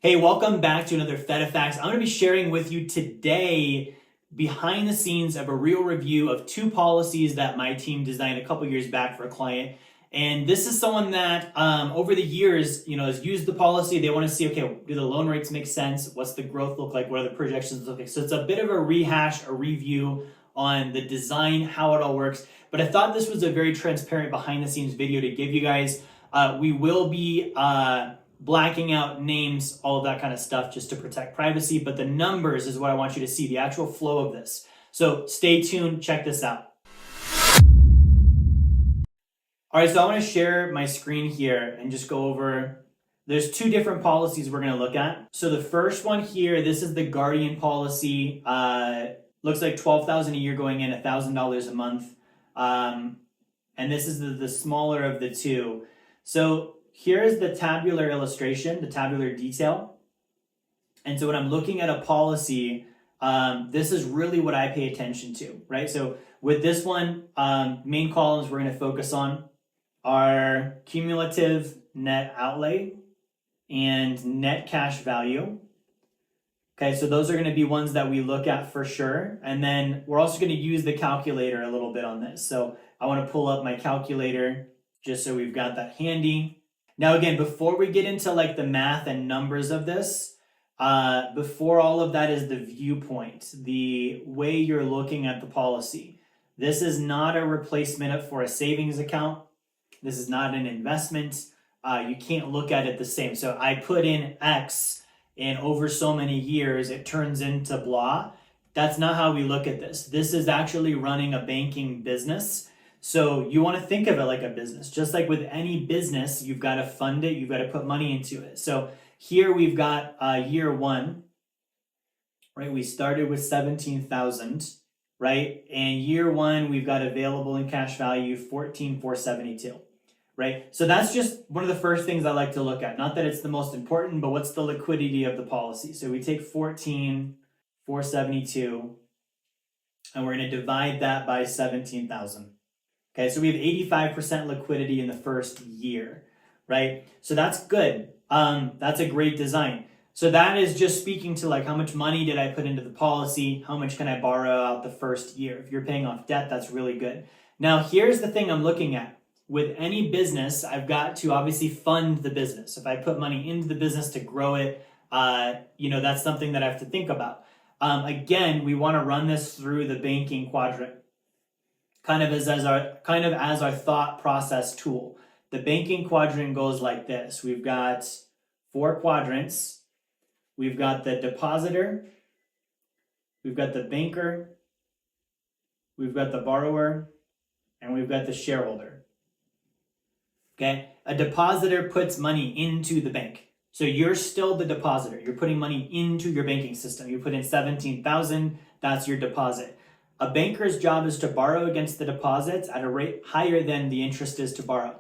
Hey, welcome back to another Fetta Facts. I'm going to be sharing with you today behind the scenes of a real review of two policies that my team designed a couple years back for a client. And this is someone that over the years, has used the policy. They want to see, okay, do the loan rates make sense? What's the growth look like? What are the projections look like? So it's a bit of a rehash, a review on the design, how it all works. But I thought this was a very transparent behind the scenes video to give you guys. We will be blacking out names, all of that kind of stuff just to protect privacy, but the numbers is what I want you to see, the actual flow of this. So stay tuned, check this out. All right, so I want to share my screen here and just go over, there's two different policies we're going to look at. So the first one here, this is the Guardian policy. Looks like $12,000 a year going in, $1,000 a month. And this is the smaller of the two. So here's the tabular illustration, the tabular detail. And so when I'm looking at a policy, this is really what I pay attention to, right? So with this one, main columns we're going to focus on are cumulative net outlay and net cash value. Okay, so those are going to be ones that we look at for sure. And then we're also going to use the calculator a little bit on this. So I want to pull up my calculator just so we've got that handy. Now, again, before we get into like the math and numbers of this, before all of that is the viewpoint, the way you're looking at the policy. This is not a replacement for a savings account. This is not an investment. You can't look at it the same. So I put in X and over so many years, it turns into blah. That's not how we look at this. This is actually running a banking business. So you want to think of it like a business. Just like with any business, you've got to fund it, you've got to put money into it. So here we've got year one, right? We started with 17,000, right? And year one, we've got available in cash value 14,472, right? So that's just one of the first things I like to look at. Not that it's the most important, but what's the liquidity of the policy? So we take 14,472 and we're going to divide that by 17,000. Okay, so we have 85% liquidity in the first year, right? So that's good. That's a great design. So that is just speaking to like how much money did I put into the policy? How much can I borrow out the first year? If you're paying off debt, that's really good. Now, here's the thing I'm looking at. With any business, I've got to obviously fund the business. If I put money into the business to grow it, that's something that I have to think about. Again, we want to run this through the banking quadrant. Kind of as our thought process tool. The banking quadrant goes like this. We've got 4 quadrants. We've got the depositor. We've got the banker. We've got the borrower. And we've got the shareholder. Okay? A depositor puts money into the bank. So you're still the depositor. You're putting money into your banking system. You put in 17,000, that's your deposit. A banker's job is to borrow against the deposits at a rate higher than the interest is to borrow.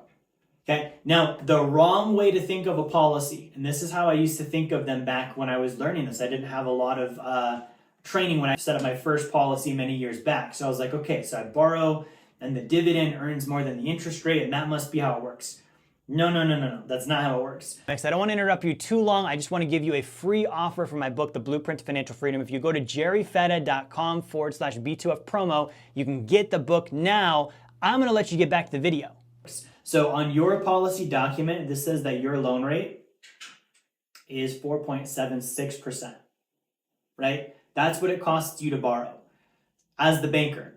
Okay. Now, the wrong way to think of a policy, and this is how I used to think of them back when I was learning this. I didn't have a lot of training when I set up my first policy many years back. So I was like, okay, so I borrow and the dividend earns more than the interest rate, and that must be how it works. No. That's not how it works. Next, I don't want to interrupt you too long. I just want to give you a free offer for my book, The Blueprint to Financial Freedom. If you go to jerryfetta.com/B2F promo, you can get the book now. I'm going to let you get back to the video. So on your policy document, this says that your loan rate is 4.76%, right? That's what it costs you to borrow as the banker.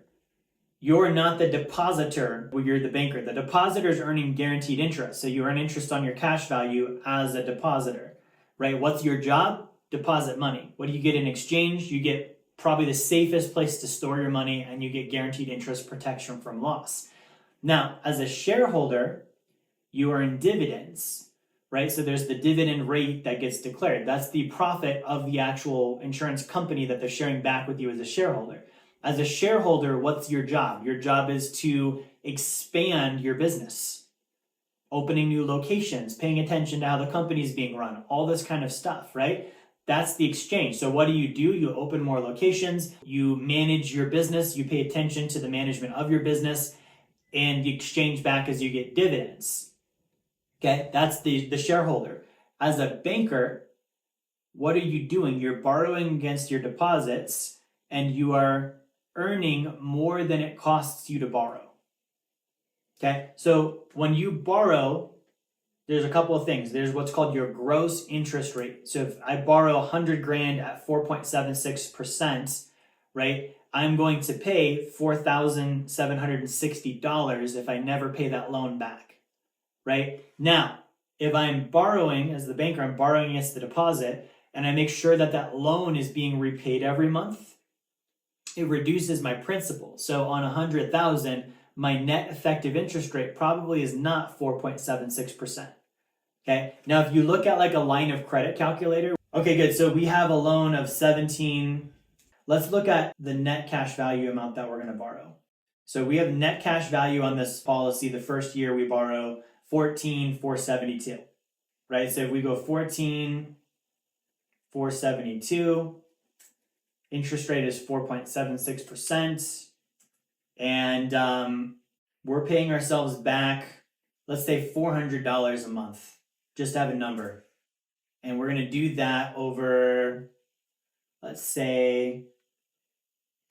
You're not the depositor, well, you're the banker. The depositor is earning guaranteed interest. So you earn interest on your cash value as a depositor, right? What's your job? Deposit money. What do you get in exchange? You get probably the safest place to store your money, and you get guaranteed interest protection from loss. Now, as a shareholder, you earn dividends, right? So there's the dividend rate that gets declared. That's the profit of the actual insurance company that they're sharing back with you as a shareholder. As a shareholder, what's your job? Your job is to expand your business, opening new locations, paying attention to how the company's being run, all this kind of stuff, right? That's the exchange. So what do? You open more locations, you manage your business, you pay attention to the management of your business, and the exchange back as you get dividends. Okay, that's the shareholder. As a banker, what are you doing? You're borrowing against your deposits and you are earning more than it costs you to borrow. Okay, so when you borrow, there's a couple of things. There's what's called your gross interest rate. So if I borrow 100 grand at 4.76%, right, I'm going to pay $4,760 if I never pay that loan back, right? Now, if I'm borrowing, as the banker, I'm borrowing against the deposit, and I make sure that that loan is being repaid every month, it reduces my principal. So on 100,000, my net effective interest rate probably is not 4.76%. Okay, now if you look at like a line of credit calculator, okay, good. So we have a loan of 17. Let's look at the net cash value amount that we're going to borrow. So we have net cash value on this policy. The first year we borrow 14,472, right? So if we go 14,472, interest rate is 4.76%, and we're paying ourselves back, let's say $400 a month, just to have a number. And we're going to do that over, let's say,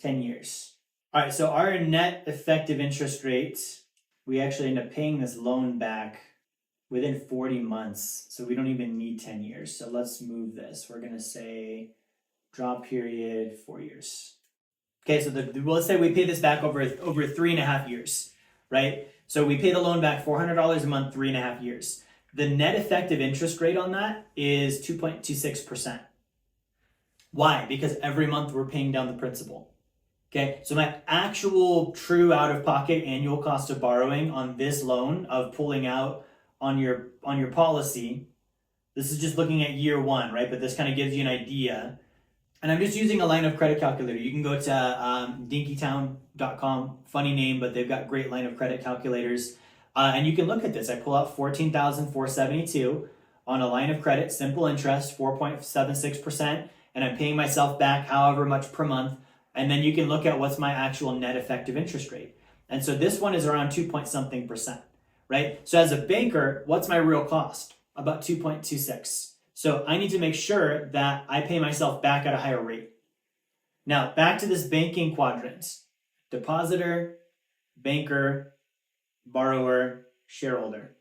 10 years. All right, so our net effective interest rate, we actually end up paying this loan back within 40 months. So we don't even need 10 years. So let's move this. We're going to say drop period 4 years. Okay, so let's say we pay this back over 3.5 years, right? So we pay the loan back $400 a month, 3.5 years. The net effective interest rate on that is 2.26%. Why? Because every month we're paying down the principal. Okay, so my actual true out-of-pocket annual cost of borrowing on this loan of pulling out on your policy, this is just looking at year one, right? But this kind of gives you an idea. And I'm just using a line of credit calculator. You can go to dinkytown.com, funny name, but they've got great line of credit calculators. And you can look at this. I pull out 14,472 on a line of credit, simple interest, 4.76%, and I'm paying myself back however much per month. And then you can look at what's my actual net effective interest rate. And so this one is around 2.something%, right? So as a banker, what's my real cost? About 2.26. So I need to make sure that I pay myself back at a higher rate. Now, back to this banking quadrant. Depositor, banker, borrower, shareholder,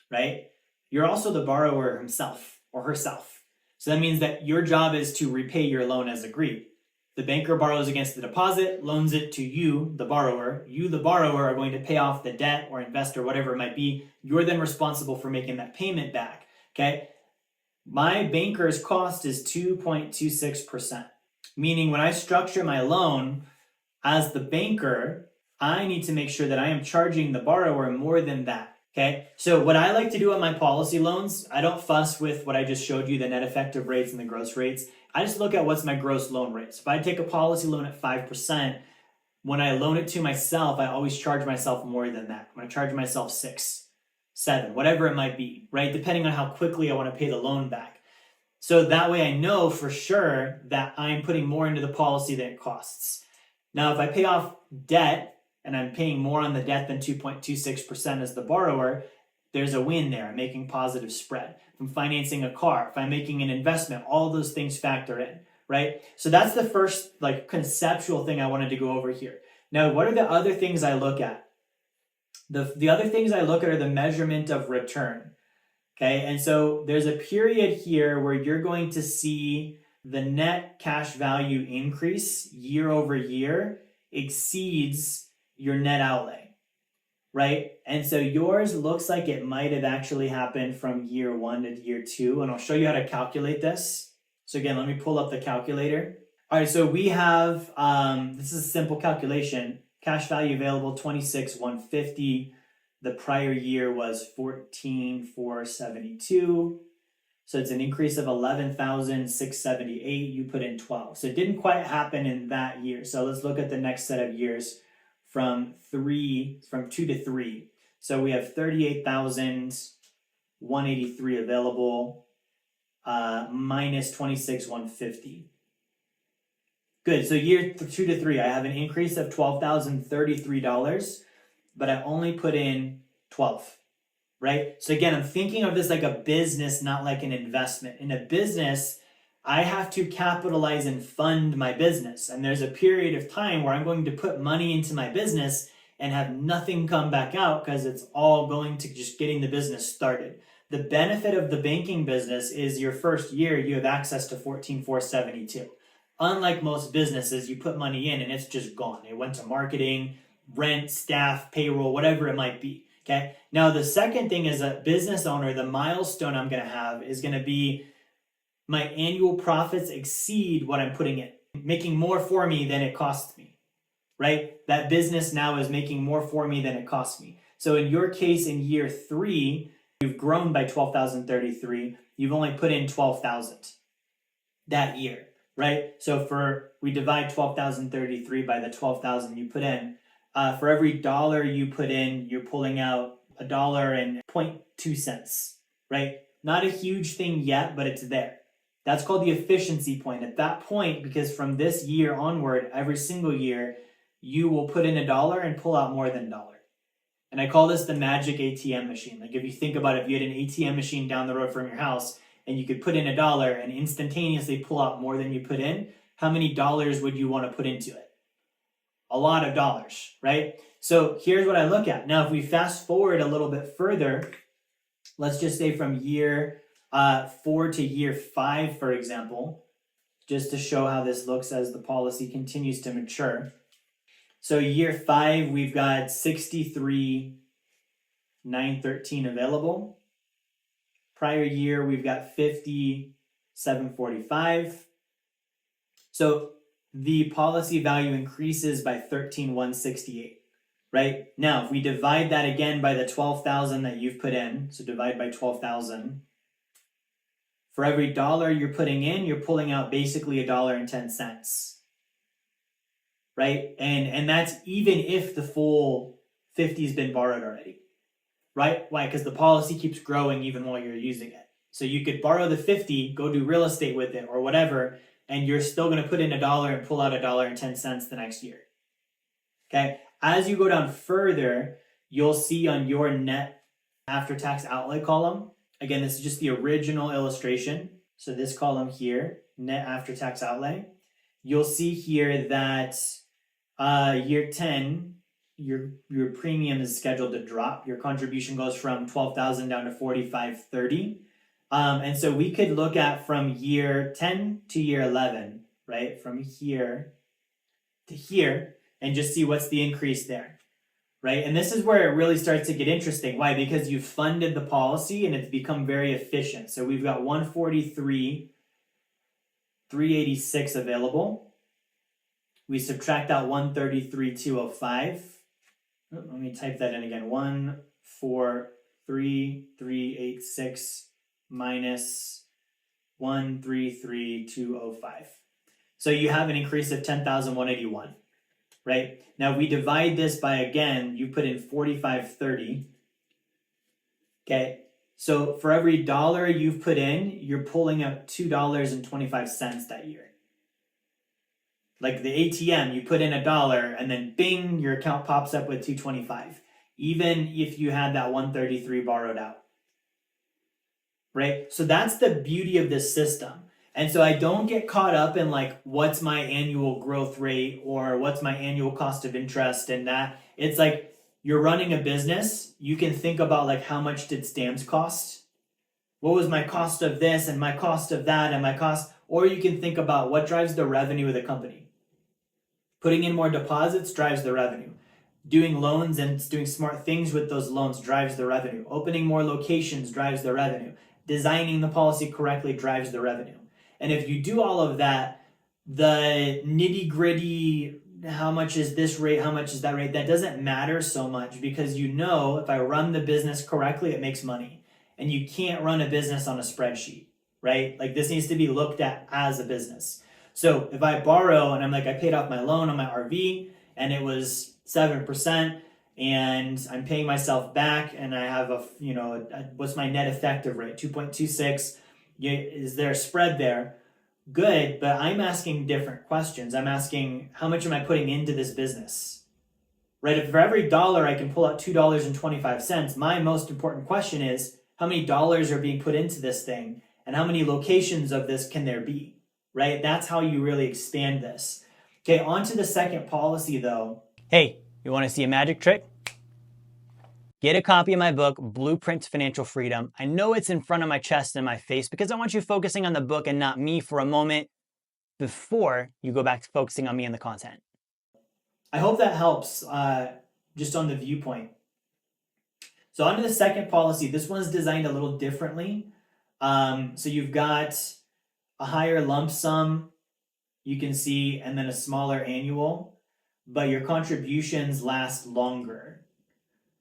right? You're also the borrower himself or herself. So that means that your job is to repay your loan as agreed. The banker borrows against the deposit, loans it to you, the borrower. You, the borrower, are going to pay off the debt or invest or whatever it might be. You're then responsible for making that payment back, okay? My banker's cost is 2.26%, meaning when I structure my loan as the banker, I need to make sure that I am charging the borrower more than that, okay? So what I like to do on my policy loans, I don't fuss with what I just showed you, the net effective rates and the gross rates. I just look at what's my gross loan rate. So if I take a policy loan at 5%, when I loan it to myself, I always charge myself more than that. I'm going to charge myself 6, 7, whatever it might be, right? Depending on how quickly I want to pay the loan back. So that way I know for sure that I'm putting more into the policy than it costs. Now, if I pay off debt and I'm paying more on the debt than 2.26% as the borrower, there's a win there. I'm making positive spread. If I'm financing a car, if I'm making an investment, all those things factor in, right? So that's the first like conceptual thing I wanted to go over here. Now, what are the other things I look at? The other things I look at are the measurement of return, okay? And so there's a period here where you're going to see the net cash value increase year over year exceeds your net outlay. Right? And so yours looks like it might have actually happened from year 1 to year 2. And I'll show you how to calculate this. So again, let me pull up the calculator. All right, so we have, this is a simple calculation. Cash value available, 26,150. The prior year was 14,472. So it's an increase of 11,678. You put in 12. So it didn't quite happen in that year. So let's look at the next set of years. From 2 to 3. So we have 38,183 available, minus 26,150. Good, so year 2 to 3, I have an increase of $12,033, but I only put in 12. right? So again, I'm thinking of this like a business, not like an investment. In a business, I have to capitalize and fund my business. And there's a period of time where I'm going to put money into my business and have nothing come back out because it's all going to just getting the business started. The benefit of the banking business is your first year, you have access to 14,472. Unlike most businesses, you put money in and it's just gone. It went to marketing, rent, staff, payroll, whatever it might be. Okay. Now, the second thing as a business owner, the milestone I'm going to have is going to be my annual profits exceed what I'm putting in, making more for me than it costs me, right? That business now is making more for me than it costs me. So in your case, in year 3, you've grown by 12,033. You've only put in 12,000 that year, right? So we divide 12,033 by the 12,000 you put in. For every dollar you put in, you're pulling out $1.02, right? Not a huge thing yet, but it's there. That's called the efficiency point. At that point, because from this year onward, every single year, you will put in $1 and pull out more than $1. And I call this the magic ATM machine. Like if you think about it, if you had an ATM machine down the road from your house and you could put in $1 and instantaneously pull out more than you put in, how many dollars would you want to put into it? A lot of dollars, right? So here's what I look at. Now, if we fast forward a little bit further, let's just say from year 4 to year 5, for example, just to show how this looks as the policy continues to mature. So year 5, we've got 63,913 available. Prior year, we've got 50,745. So the policy value increases by 13,168, right? Now, if we divide that again by the 12,000 that you've put in, so divide by 12,000, for every dollar you're putting in, you're pulling out basically $1.10. Right? And that's even if the full 50 has been borrowed already. Right? Why? Because the policy keeps growing even while you're using it. So you could borrow the 50, go do real estate with it or whatever, and you're still going to put in $1 and pull out $1.10 the next year. Okay? As you go down further, you'll see on your net after-tax outlay column, again, this is just the original illustration. So this column here, net after-tax outlay, you'll see here that year 10, your premium is scheduled to drop. Your contribution goes from 12,000 down to 4530. And so we could look at from year 10 to year 11, right? From here to here and just see what's the increase there, right? And this is where it really starts to get interesting. Why? Because you've funded the policy and it's become very efficient. So we've got 143,386 available. We subtract out 133,205. Let me type that in again. 143,386 minus 133,205. So you have an increase of 10,181, right? Now we divide this by, again, you put in 4530. Okay. So for every dollar you've put in, you're pulling out $2.25 that year. Like the ATM, you put in $1 and then bing, your account pops up with $2.25. Even if you had that 133 borrowed out. Right? So that's the beauty of this system. And so I don't get caught up in like, what's my annual growth rate or what's my annual cost of interest and that. It's like you're running a business. You can think about like, how much did stamps cost? What was my cost of this and my cost of that and my cost? Or you can think about what drives the revenue of the company. Putting in more deposits drives the revenue. Doing loans and doing smart things with those loans drives the revenue. Opening more locations drives the revenue. Designing the policy correctly drives the revenue. And if you do all of that, the nitty-gritty, how much is this rate, how much is that rate, that doesn't matter so much because you know if I run the business correctly, it makes money. And you can't run a business on a spreadsheet, right? Like this needs to be looked at as a business. So if I borrow and I'm like, I paid off my loan on my RV and it was 7% and I'm paying myself back and I have what's my net effective rate? 2.26. Is there a spread there? Good, but I'm asking different questions. I'm asking, how much am I putting into this business? right? If for every dollar I can pull out $2.25, my most important question is how many dollars are being put into this thing and how many locations of this can there be, right? That's how you really expand this. Okay, on to the second policy though. Hey, you want to see a magic trick? Get a copy of my book, Blueprint to Financial Freedom. I know it's in front of my chest and my face because I want you focusing on the book and not me for a moment before you go back to focusing on me and the content. I hope that helps just on the viewpoint. So on to the second policy. This one's designed a little differently. So you've got a higher lump sum, you can see, and then a smaller annual, but your contributions last longer,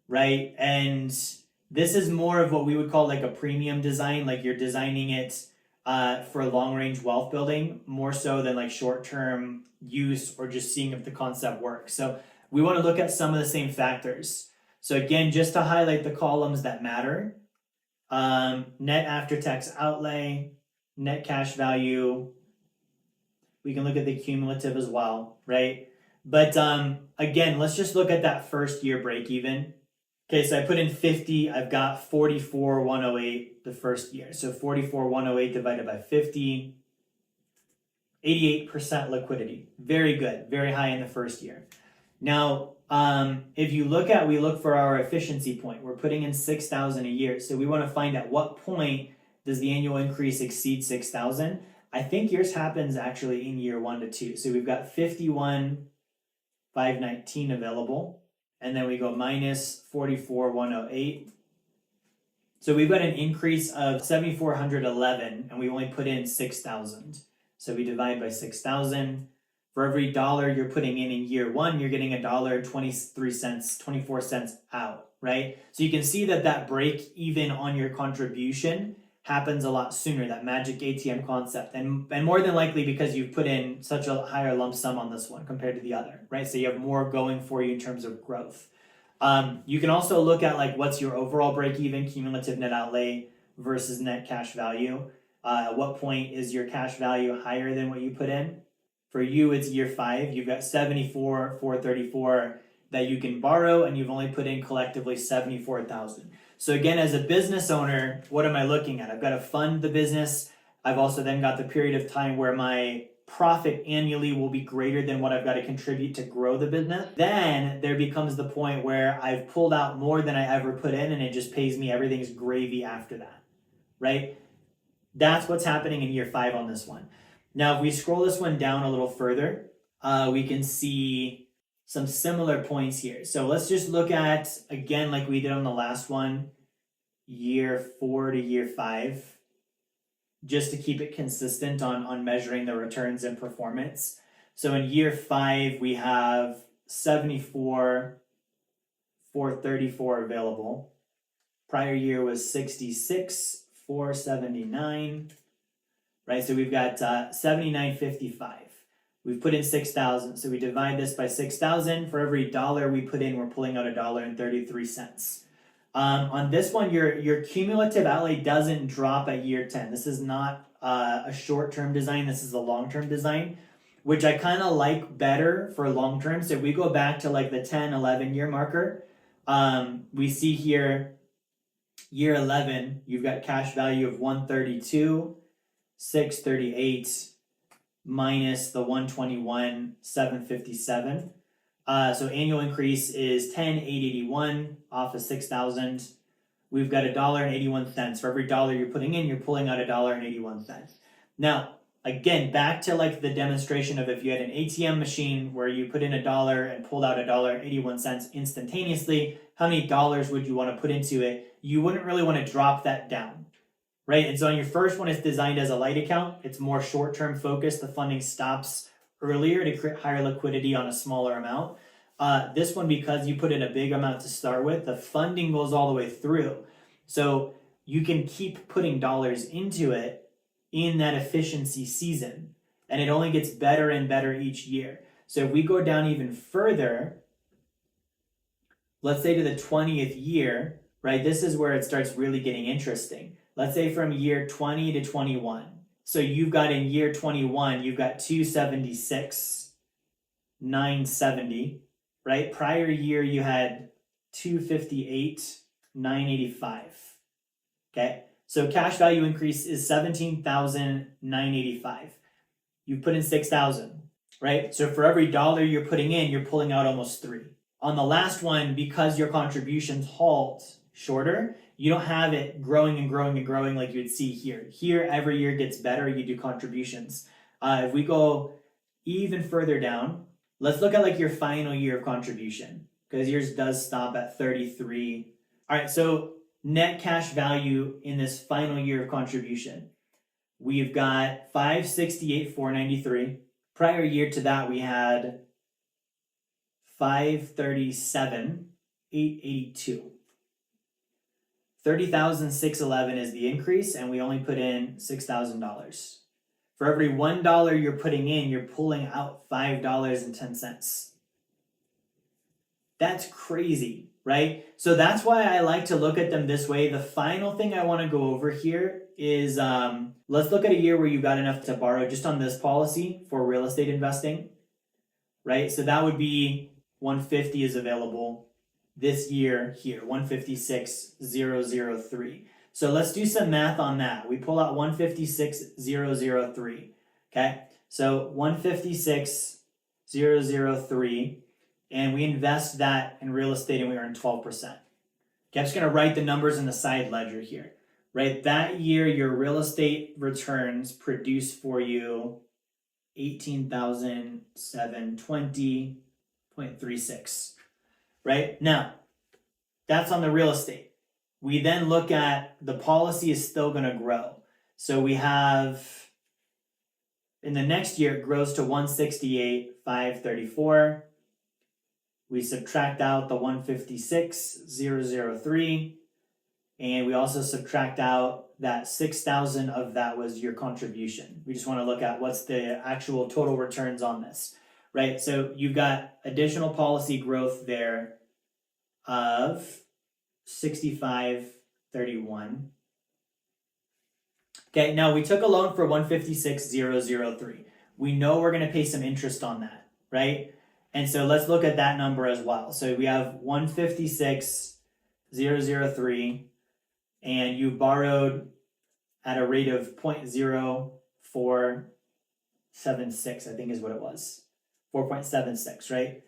right? And this is more of what we would call like a premium design, like you're designing it for long range wealth building, more so than like short term use or just seeing if the concept works. So we want to look at some of the same factors. So again, just to highlight the columns that matter, net after tax outlay, net cash value. We can look at the cumulative as well, right? But again, let's just look at that first year break even. Okay, so I put in 50, I've got 44,108 the first year. So 44,108 divided by 50, 88% liquidity. Very good, very high in the first year. Now, if you look at, we look for our efficiency point. We're putting in 6,000 a year. So we want to find at what point does the annual increase exceed 6,000? I think yours happens actually in year 1 to 2. So we've got 51,519 available. And then we go minus 44,108. So we've got an increase of 7,411 and we only put in 6,000. So we divide by 6,000. For every dollar you're putting in year 1, you're getting $1.23, 24 cents out, right? So you can see that break even on your contribution happens a lot sooner, that magic ATM concept. And more than likely because you've put in such a higher lump sum on this one compared to the other, right? So you have more going for you in terms of growth. You can also look at like what's your overall break even, cumulative net outlay versus net cash value. At what point is your cash value higher than what you put in? For you, it's year 5. You've got 74,434 that you can borrow, and you've only put in collectively 74,000. So again, as a business owner, what am I looking at? I've got to fund the business. I've also then got the period of time where my profit annually will be greater than what I've got to contribute to grow the business. Then there becomes the point where I've pulled out more than I ever put in, and it just pays me everything's gravy after that, right? That's what's happening in year 5 on this one. Now, if we scroll this one down a little further, we can see some similar points here. So let's just look at, again, like we did on the last one, year 4 to year 5, just to keep it consistent on measuring the returns and performance. So in year 5, we have 74,434 available. Prior year was 66,479. Right, so we've got 79.55. We've put in 6,000, so we divide this by 6,000. For every dollar we put in, we're pulling out $1.33. On this one, your cumulative outlay doesn't drop at year 10. This is not a short-term design. This is a long-term design, which I kind of like better for long-term. So if we go back to like the 10, 11-year marker, we see here, year 11, you've got cash value of 132. 638 minus the 121 757. So annual increase is 10,881 off of 6,000. We've got $1.81 for every dollar you're putting in. You're pulling out $1.81. Now, again, back to like the demonstration of if you had an ATM machine where you put in $1 and pulled out $1.81 instantaneously, how many dollars would you want to put into it? You wouldn't really want to drop that down. Right, and so on your first one, it's designed as a light account. It's more short-term focused. The funding stops earlier to create higher liquidity on a smaller amount. This one, because you put in a big amount to start with, the funding goes all the way through. So you can keep putting dollars into it in that efficiency season. And it only gets better and better each year. So if we go down even further, let's say to the 20th year, right, this is where it starts really getting interesting. Let's say from year 20 to 21. So you've got in year 21, you've got 276, 970. right? Prior year, you had 258,985. Okay, so cash value increase is 17,985. You put in 6,000, right? So for every dollar you're putting in, you're pulling out almost 3. On the last one, because your contributions halt shorter, you don't have it growing and growing and growing like you would see here. Here, every year gets better, you do contributions. If we go even further down, let's look at like your final year of contribution, because yours does stop at 33. All right, so net cash value in this final year of contribution, we've got 568,493. Prior year to that, we had 537,882. 30,611 is the increase, and we only put in $6,000. For every $1 you're putting in, you're pulling out $5.10. That's crazy, right? So that's why I like to look at them this way. The final thing I want to go over here is let's look at a year where you got enough to borrow just on this policy for real estate investing, right? So that would be 150 is available this year here, 156,003. So let's do some math on that. We pull out 156,003. Okay, so 156,003, and we invest that in real estate and we earn 12%. Okay, I'm just going to write the numbers in the side ledger here. Right, that year your real estate returns produce for you 18,720.36. Right, now that's on the real estate. We then look at the policy is still going to grow. So we have in the next year it grows to 168,534. We subtract out the 156,003. And we also subtract out that 6,000 of that was your contribution. We just want to look at what's the actual total returns on this, right? So you've got additional policy growth there of 6531. Okay, now we took a loan for 156,003. We know we're going to pay some interest on that, right? And so let's look at that number as well. So we have 156,003. And you borrowed at a rate of 0.0476, I think is what it was. 4.76, right?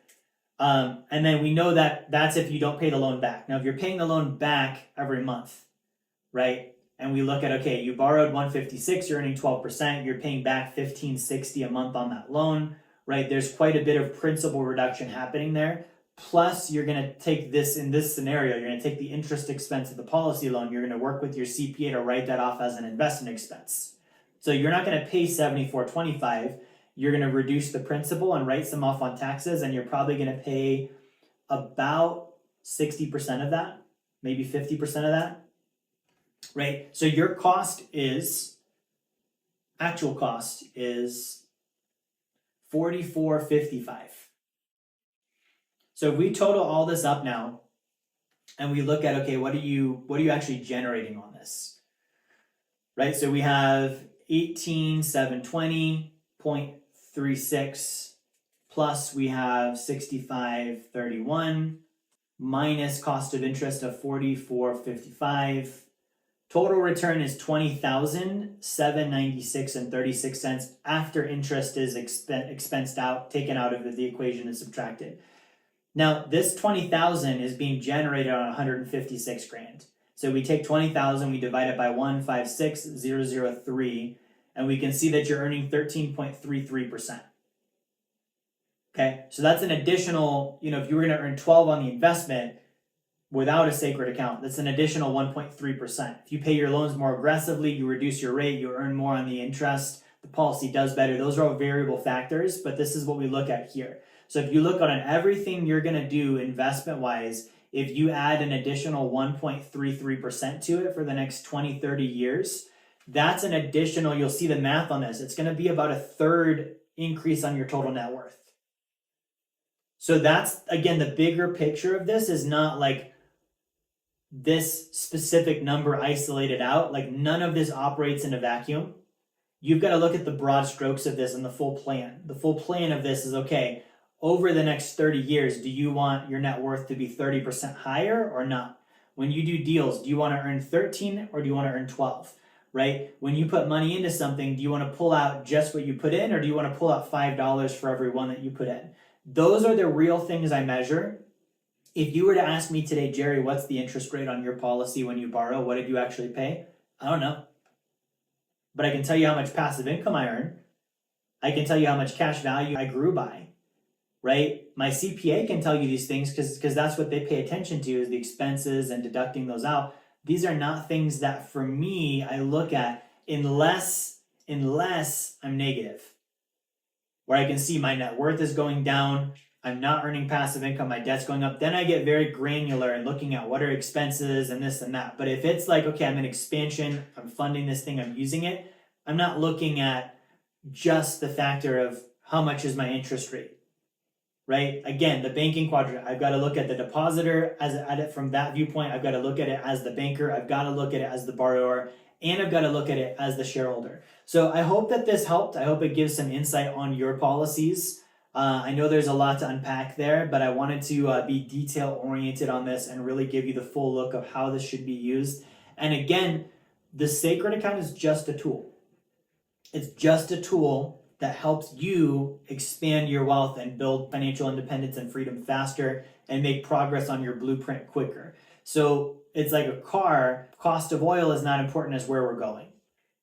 And then we know that that's if you don't pay the loan back. Now, if you're paying the loan back every month, right? And we look at, okay, you borrowed 156, you're earning 12%, you're paying back 1560 a month on that loan, right? There's quite a bit of principal reduction happening there. Plus, you're going to take this, in this scenario, you're going to take the interest expense of the policy loan. You're going to work with your CPA to write that off as an investment expense. So you're not going to pay $74.25. You're going to reduce the principal and write some off on taxes, and you're probably going to pay about 60% of that, maybe 50% of that, right? So your actual cost is $44.55. So if we total all this up now and we look at, okay, what are you actually generating on this? Right? So we have 18,720.36 plus we have 6531 minus cost of interest of 44.55. Total return is 20,796.36 after interest is expensed out, taken out of the equation and subtracted. Now, this 20,000 is being generated on 156 grand. So we take 20,000, we divide it by 156,003, and we can see that you're earning 13.33%. Okay, so that's an additional, if you were going to earn 12 on the investment without a sacred account, that's an additional 1.3%. If you pay your loans more aggressively, you reduce your rate, you earn more on the interest, the policy does better. Those are all variable factors, but this is what we look at here. So if you look on everything you're going to do investment-wise, if you add an additional 1.33% to it for the next 20, 30 years, that's an additional, you'll see the math on this, it's going to be about a third increase on your total net worth. So that's, again, the bigger picture of this is not like this specific number isolated out. Like none of this operates in a vacuum. You've got to look at the broad strokes of this and the full plan. The full plan of this is, okay, over the next 30 years, do you want your net worth to be 30% higher or not? When you do deals, do you want to earn 13 or do you want to earn 12? Right? When you put money into something, do you want to pull out just what you put in or do you want to pull out $5 for every one that you put in? Those are the real things I measure. If you were to ask me today, Jerry, what's the interest rate on your policy when you borrow? What did you actually pay? I don't know. But I can tell you how much passive income I earn. I can tell you how much cash value I grew by, right? My CPA can tell you these things because that's what they pay attention to, is the expenses and deducting those out. These are not things that for me I look at unless I'm negative, where I can see my net worth is going down, I'm not earning passive income, my debt's going up. Then I get very granular and looking at what are expenses and this and that. But if it's like, okay, I'm in expansion, I'm funding this thing, I'm using it, I'm not looking at just the factor of how much is my interest rate, right? Again, the banking quadrant, I've got to look at the depositor at it from that viewpoint. I've got to look at it as the banker. I've got to look at it as the borrower, and I've got to look at it as the shareholder. So I hope that this helped. I hope it gives some insight on your policies. I know there's a lot to unpack there, but I wanted to be detail oriented on this and really give you the full look of how this should be used. And again, the sacred account is just a tool. It's just a tool that helps you expand your wealth and build financial independence and freedom faster and make progress on your blueprint quicker. So it's like a car, cost of oil is not important as where we're going,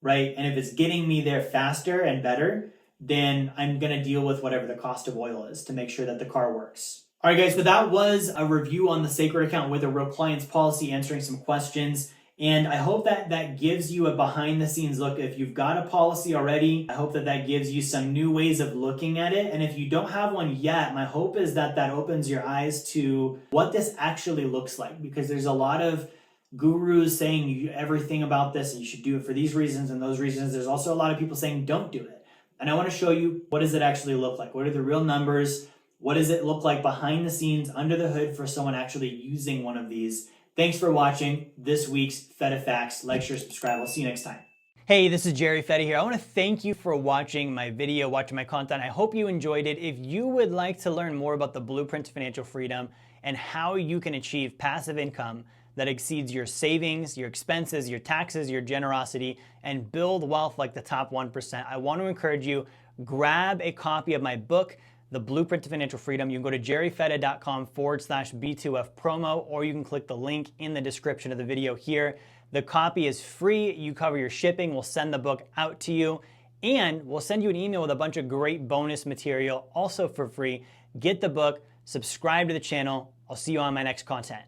right? And if it's getting me there faster and better, then I'm going to deal with whatever the cost of oil is to make sure that the car works. All right, guys, so that was a review on the sacred account with a real client's policy, answering some questions. And I hope that that gives you a behind the scenes look. If you've got a policy already, I hope that that gives you some new ways of looking at it. And if you don't have one yet, my hope is that that opens your eyes to what this actually looks like, because there's a lot of gurus saying everything about this and you should do it for these reasons and those reasons. There's also a lot of people saying don't do it. And I want to show you, what does it actually look like? What are the real numbers? What does it look like behind the scenes, under the hood, for someone actually using one of these? Thanks for watching this week's Fetta Facts. Like, share, subscribe. I'll see you next time. Hey, this is Jerry Fetta here. I want to thank you for watching my video, watching my content. I hope you enjoyed it. If you would like to learn more about the Blueprint to Financial Freedom and how you can achieve passive income that exceeds your savings, your expenses, your taxes, your generosity, and build wealth like the top 1%, I want to encourage you, grab a copy of my book, The Blueprint to Financial Freedom. You can go to jerryfetta.com/B2F promo, or you can click the link in the description of the video here. The copy is free. You cover your shipping. We'll send the book out to you, and we'll send you an email with a bunch of great bonus material also for free. Get the book, subscribe to the channel. I'll see you on my next content.